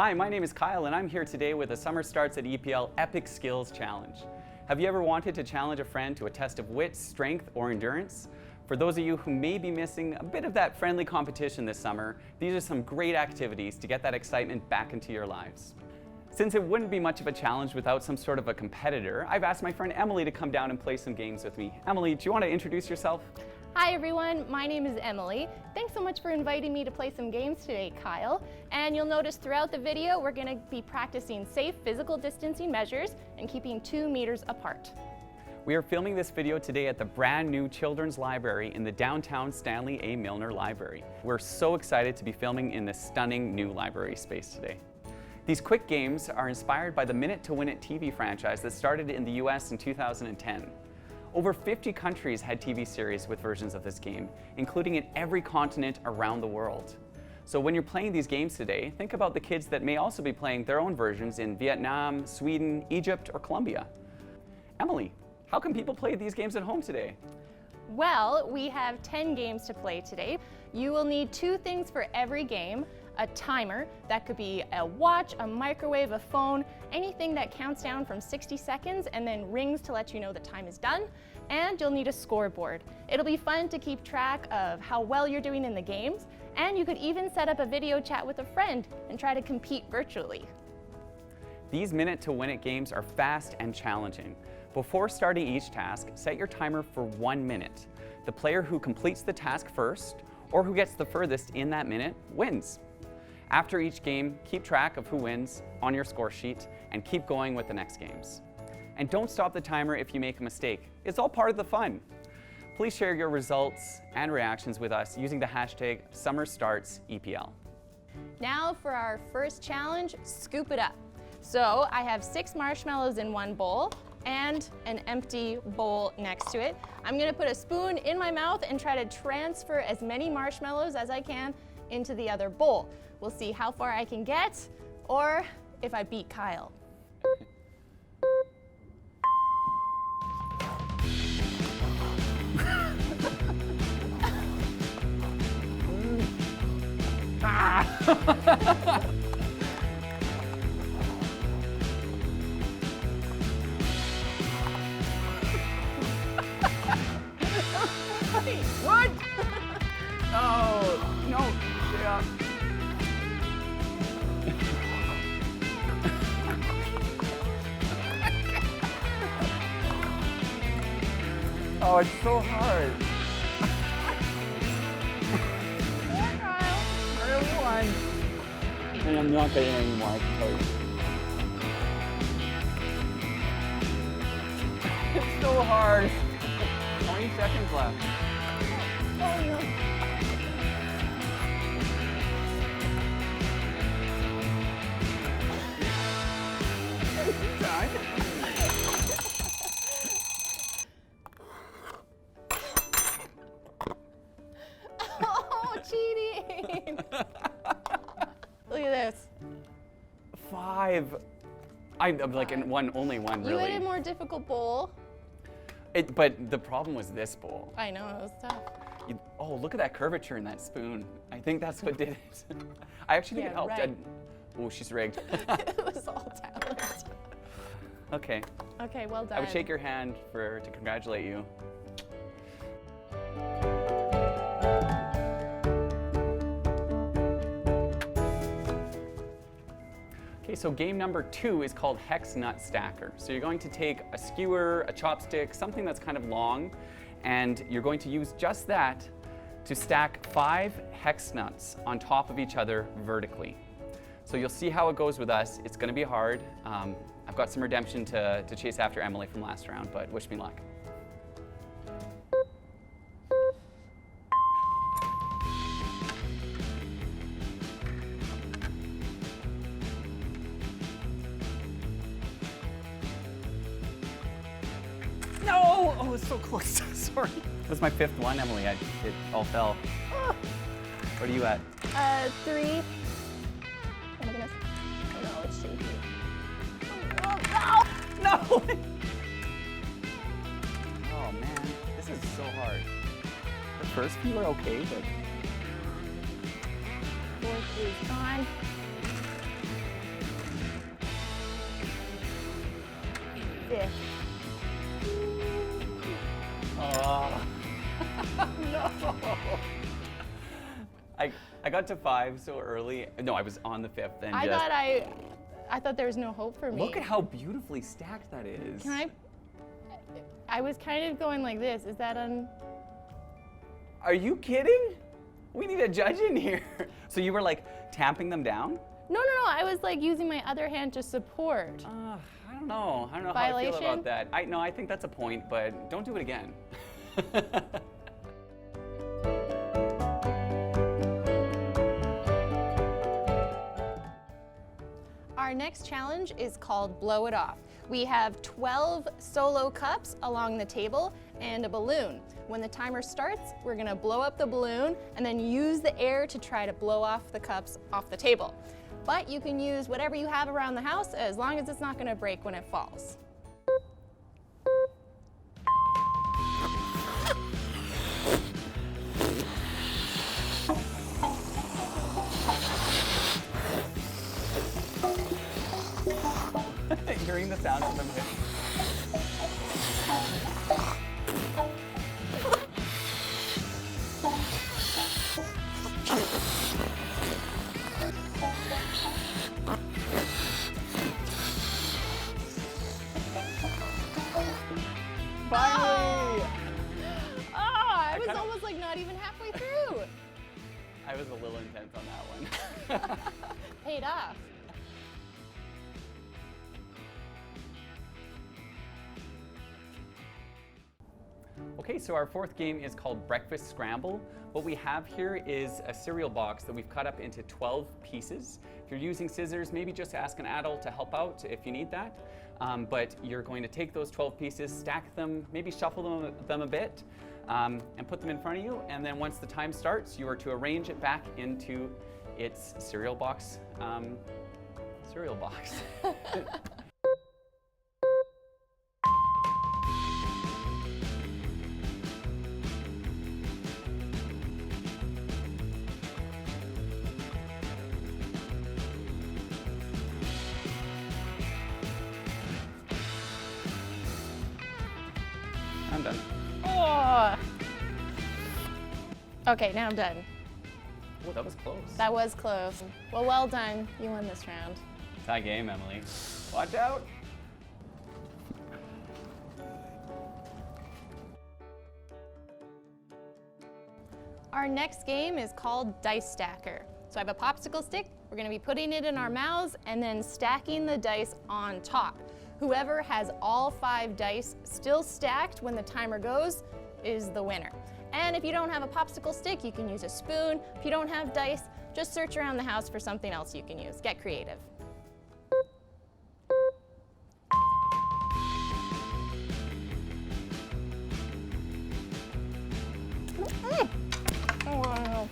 Hi, my name is Kyle and I'm here today with a Summer Starts at EPL Epic Skills Challenge. Have you ever wanted to challenge a friend to a test of wit, strength, or endurance? For those of you who may be missing a bit of that friendly competition this summer, these are some great activities to get that excitement back into your lives. Since it wouldn't be much of a challenge without some sort of a competitor, I've asked my friend Emily to come down and play some games with me. Emily, do you want to introduce yourself? Hi everyone, my name is Emily. Thanks so much for inviting me to play some games today, Kyle. And you'll notice throughout the video, we're going to be practicing safe physical distancing measures and keeping 2 meters apart. We are filming this video today at the brand new Children's Library in the downtown Stanley A. Milner Library. We're so excited to be filming in this stunning new library space today. These quick games are inspired by the Minute to Win It TV franchise that started in the US in 2010. Over 50 countries had TV series with versions of this game, including in every continent around the world. So when you're playing these games today, think about the kids that may also be playing their own versions in Vietnam, Sweden, Egypt, or Colombia. Emily, how can people play these games at home today? Well, we have 10 games to play today. You will need 2 things for every game. A timer, that could be a watch, a microwave, a phone, anything that counts down from 60 seconds and then rings to let you know the time is done. And you'll need a scoreboard. It'll be fun to keep track of how well you're doing in the games, and you could even set up a video chat with a friend and try to compete virtually. These Minute to Win It games are fast and challenging. Before starting each task, set your timer for 1 minute. The player who completes the task first, or who gets the furthest in that minute, wins. After each game, keep track of who wins on your score sheet and keep going with the next games. And don't stop the timer if you make a mistake. It's all part of the fun. Please share your results and reactions with us using the hashtag SummerStartsEPL. Now for our first challenge, scoop it up. So I have 6 marshmallows in one bowl and an empty bowl next to it. I'm gonna put a spoon in my mouth and try to transfer as many marshmallows as I can into the other bowl. We'll see how far I can get, or if I beat Kyle. What? Oh, no. Yeah. Oh, it's so hard. Poor Kyle. I won. And I'm not getting any more, I can tell you. It's so hard. 20 seconds left. Oh no. Done. Oh, cheating! Look at this. 5. I'm like in only one You really. had a more difficult bowl. But the problem was this bowl. I know, it was tough. Oh, look at that curvature in that spoon. I think that's what did it. I actually think it helped. right. Oh, she's rigged. It was all talent. Okay. Okay, well done. I would shake your hand to congratulate you. Okay, so game number 2 is called Hexnut Stacker. So you're going to take a skewer, a chopstick, something that's kind of long, and you're going to use just that to stack 5 hex nuts on top of each other vertically. So you'll see how it goes with us. It's going to be hard. I've got some redemption to chase after Emily from last round, but wish me luck. No! Oh, it's so close. Sorry. That was my 5th one, Emily. It all fell. What are you at? 3. Oh my goodness. Oh no, it's shaky. Oh no! No! Oh man, this is so hard. The first few are okay, but... 4th is gone. 5th. Oh, no. I got to 5 so early. No, I was on the 5th and I thought there was no hope for me. Look at how beautifully stacked that is. Can I was kind of going like this. Is that Are you kidding? We need a judge in here. So you were like tamping them down? No. I was like using my other hand to support. I don't know. I don't know Violation? how I feel about that. I think that's a point, but don't do it again. Our next challenge is called Blow It Off. We have 12 solo cups along the table and a balloon. When the timer starts, we're gonna blow up the balloon and then use the air to try to blow off the cups off the table. But you can use whatever you have around the house as long as it's not gonna break when it falls. Hearing the sounds of them hit. Finally! I was almost like not even halfway through. I was a little intense on that one. Paid off. Okay, so our 4th game is called Breakfast Scramble. What we have here is a cereal box that we've cut up into 12 pieces. If you're using scissors, maybe just ask an adult to help out if you need that. But you're going to take those 12 pieces, stack them, maybe shuffle them a bit, and put them in front of you. And then once the time starts, you are to arrange it back into its cereal box. I'm done. Oh. Okay, now I'm done. Oh, that was close. That was close. Well done. You won this round. Tie game, Emily. Watch out. Our next game is called Dice Stacker. So I have a popsicle stick. We're gonna be putting it in our mouths and then stacking the dice on top. Whoever has all 5 dice still stacked when the timer goes is the winner. And if you don't have a popsicle stick, you can use a spoon. If you don't have dice, just search around the house for something else you can use. Get creative. Oh, wow.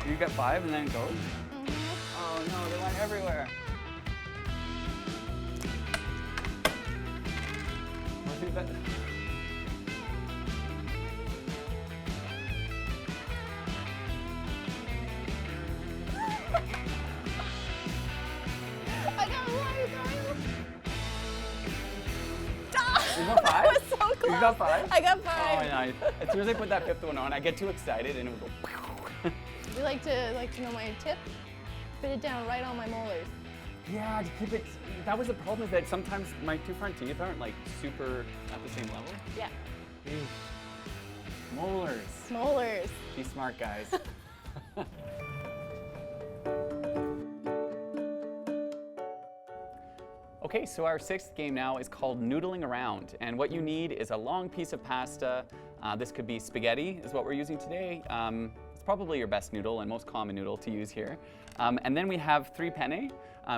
You got 5 and then it goes? Oh no, they went everywhere. I think that... I got 1. You got 5? That was so close. You got 5? I got Oh, 5. nice. As soon as I put that 5th one on, I get too excited and it would go... You like to know my tip? Fit it down right on my molars. Yeah, to keep it... That was the problem, is that sometimes my 2 front teeth aren't like super at the same level. Yeah. Eesh. Molars. Molars. Be smart, guys. Okay, so our 6th game now is called Noodling Around, and what you need is a long piece of pasta. This could be spaghetti, is what we're using today. It's probably your best noodle and most common noodle to use here. And then we have 3 penne.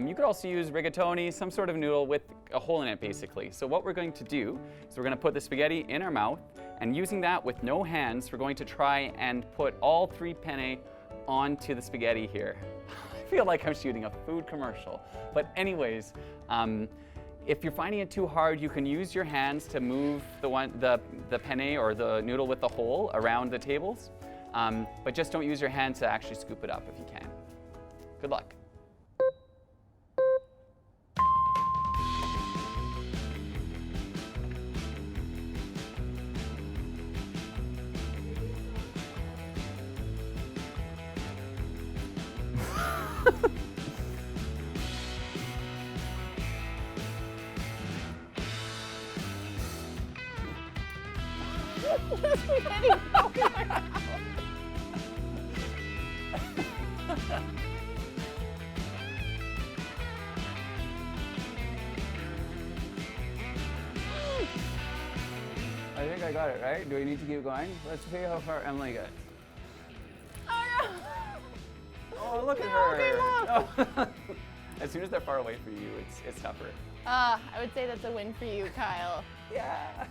You could also use rigatoni, some sort of noodle with a hole in it, basically. So what we're going to do is we're going to put the spaghetti in our mouth, and using that with no hands, we're going to try and put all 3 penne onto the spaghetti here. I feel like I'm shooting a food commercial. But anyways, if you're finding it too hard, you can use your hands to move the penne or the noodle with the hole around the tables. But just don't use your hand to actually scoop it up if you can. Good luck. I think I got it, right? Do we need to keep going? Let's see how far Emily got. Oh, no. Oh, look at her. Oh. As soon as they're far away for you, it's tougher. I would say that's a win for you, Kyle. Yeah.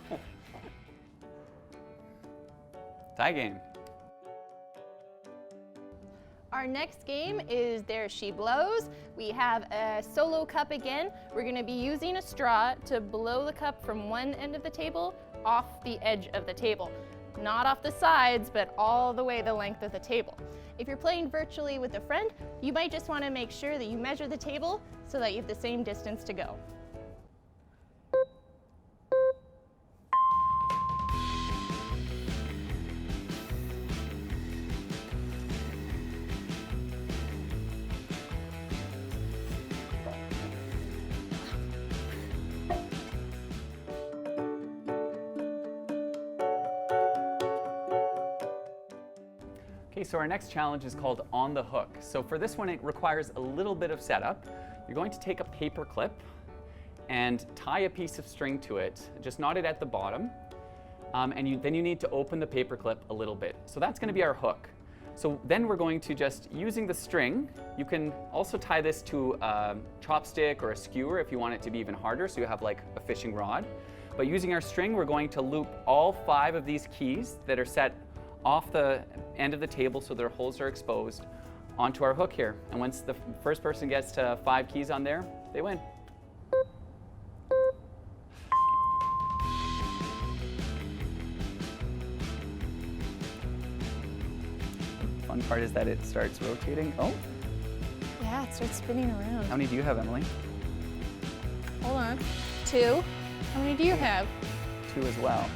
Tie game. Our next game is There She Blows. We have a solo cup again. We're going to be using a straw to blow the cup from one end of the table off the edge of the table. Not off the sides, but all the way the length of the table. If you're playing virtually with a friend, you might just want to make sure that you measure the table so that you have the same distance to go. Okay, so our next challenge is called On the Hook. So for this one, it requires a little bit of setup. You're going to take a paper clip and tie a piece of string to it, just knot it at the bottom, and then you need to open the paper clip a little bit. So that's going to be our hook. So then we're going to just, using the string, you can also tie this to a chopstick or a skewer if you want it to be even harder, so you have like a fishing rod. But using our string, we're going to loop all 5 of these keys that are set off the end of the table so their holes are exposed onto our hook here. And once the first person gets to 5 keys on there, they win. The fun part is that it starts rotating. Oh, Yeah, it starts spinning around. how many do you have, Emily? Hold on. 2. How many do you have? 2 as well.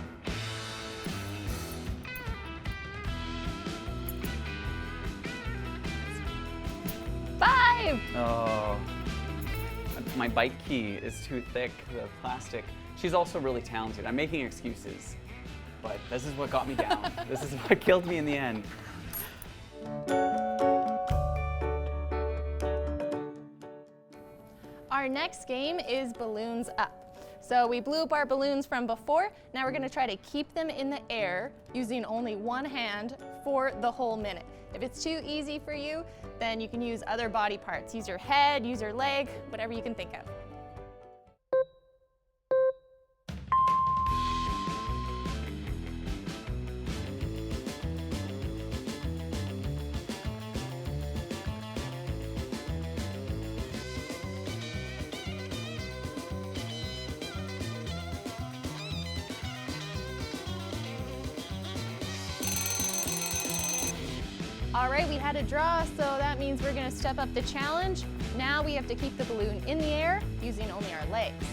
5. Oh, my bike key is too thick, the plastic. She's also really talented. I'm making excuses, but this is what got me down. This is what killed me in the end. Our next game is Balloons Up. So we blew up our balloons from before. Now we're going to try to keep them in the air using only one hand for the whole minute. If it's too easy for you, then you can use other body parts. Use your head, use your leg, whatever you can think of. All right, we had a draw, so that means we're going to step up the challenge. Now we have to keep the balloon in the air using only our legs.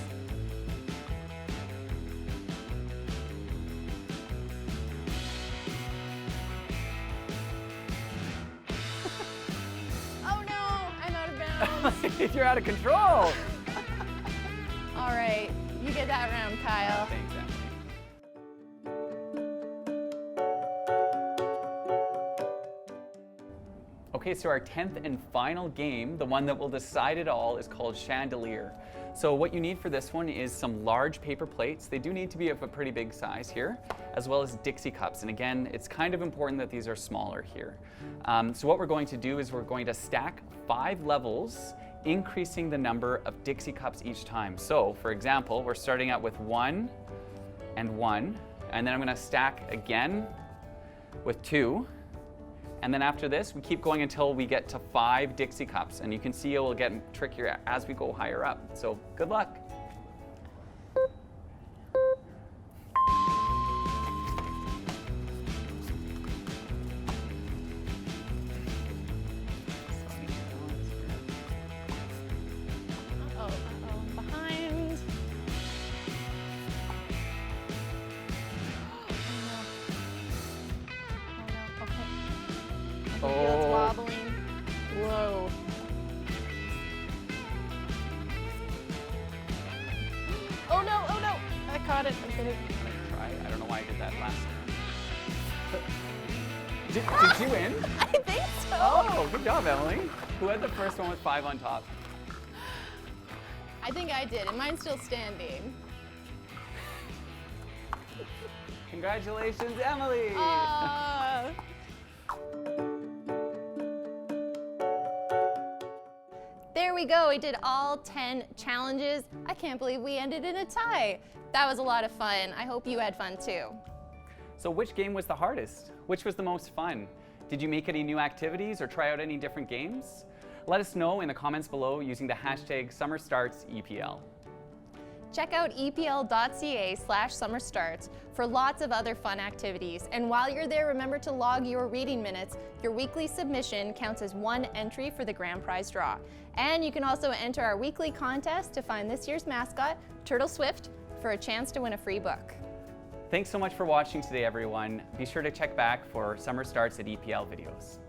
Oh no, I'm out of bounds. You're out of control. All right, you get that round, Kyle. Thanks, Emily. Okay, so our 10th and final game, the one that will decide it all, is called Chandelier. So what you need for this one is some large paper plates. They do need to be of a pretty big size here, as well as Dixie cups. And again, it's kind of important that these are smaller here. So what we're going to do is we're going to stack 5 levels, increasing the number of Dixie cups each time. So for example, we're starting out with 1 and 1, and then I'm going to stack again with 2. And then after this, we keep going until we get to 5 Dixie cups. And you can see it will get trickier as we go higher up. So good luck. I can feel it's wobbling. Whoa. Oh no, oh no! I caught it. I'm gonna try. I don't know why I did that last time. Did you win? I think so. Oh, good job, Emily. Who had the first one with 5 on top? I think I did, and mine's still standing. Congratulations, Emily! There we go. We did all 10 challenges. I can't believe we ended in a tie. That was a lot of fun. I hope you had fun too. So which game was the hardest? Which was the most fun? Did you make any new activities or try out any different games? Let us know in the comments below using the hashtag SummerStartsEPL. Check out epl.ca/summerstarts for lots of other fun activities. And while you're there, remember to log your reading minutes. Your weekly submission counts as 1 entry for the grand prize draw. And you can also enter our weekly contest to find this year's mascot, Turtle Swift, for a chance to win a free book. Thanks so much for watching today, everyone. Be sure to check back for Summer Starts at EPL videos.